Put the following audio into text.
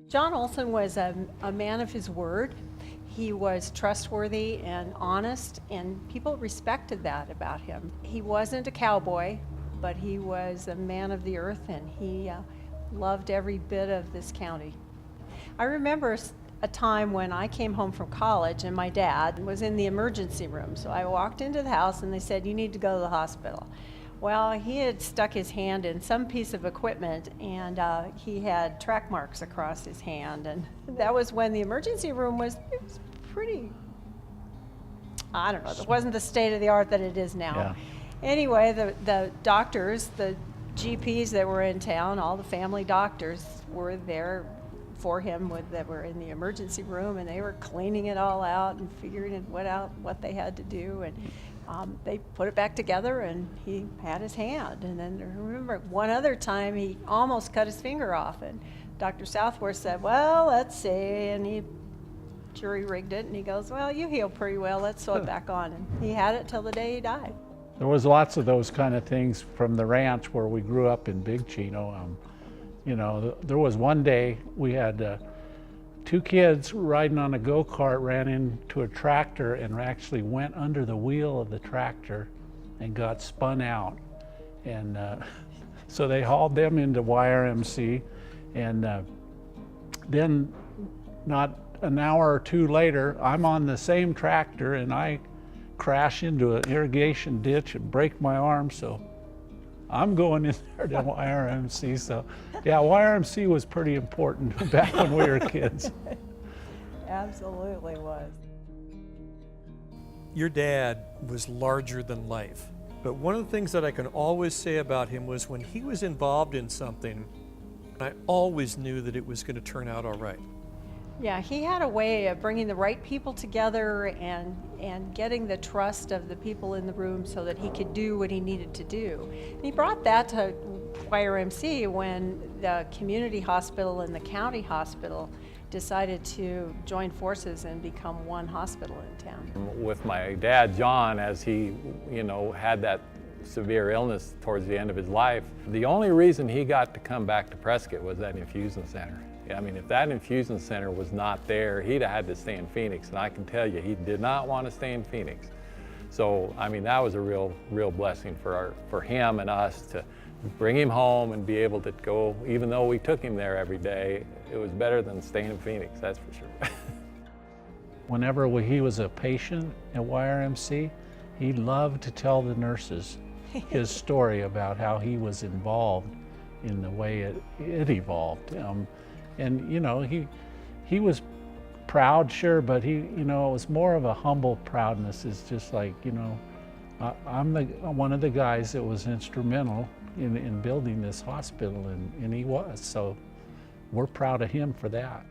John Olsen was a man of his word. He was trustworthy and honest, and people respected that about him. He wasn't a cowboy, but he was a man of the earth, and he loved every bit of this county. I remember a time when I came home from college and my dad was in the emergency room. So I walked into the house and they said, "You need to go to the hospital." Well, he had stuck his hand in some piece of equipment and he had track marks across his hand. And that was when the emergency room was pretty, I don't know, it wasn't the state of the art that it is now. Yeah. Anyway, the doctors, the GPs that were in town, all the family doctors were there for him that were in the emergency room, and they were cleaning it all out and figuring out what they had to do, and they put it back together and he had his hand. And then I remember one other time he almost cut his finger off, and Dr. Southworth said, "Well, let's see," and he jury rigged it and he goes, "Well, you heal pretty well, let's sew it back on." And he had it till the day he died. There was lots of those kind of things from the ranch where we grew up in Big Chino. You know, there was one day we had two kids riding on a go-kart, ran into a tractor and actually went under the wheel of the tractor and got spun out. And so they hauled them into YRMC, and then not an hour or two later, I'm on the same tractor and I crash into an irrigation ditch and break my arm, so I'm going in there to YRMC. So yeah, YRMC was pretty important back when we were kids. Absolutely was. Your dad was larger than life, but one of the things that I can always say about him was when he was involved in something, I always knew that it was going to turn out all right. Yeah, he had a way of bringing the right people together and getting the trust of the people in the room so that he could do what he needed to do. And he brought that to YRMC when the community hospital and the county hospital decided to join forces and become one hospital in town. With my dad, John, as he, had that severe illness towards the end of his life, the only reason he got to come back to Prescott was that infusion center. I mean, if that infusion center was not there, he'd have had to stay in Phoenix, and I can tell you, he did not want to stay in Phoenix. So, I mean, that was a real blessing for him and us to bring him home and be able to go, even though we took him there every day, it was better than staying in Phoenix, that's for sure. Whenever he was a patient at YRMC, he loved to tell the nurses his story about how he was involved in the way it evolved. And he was proud, sure, but it was more of a humble proudness. It's just like, I'm one of the guys that was instrumental in building this hospital, and he was. So we're proud of him for that.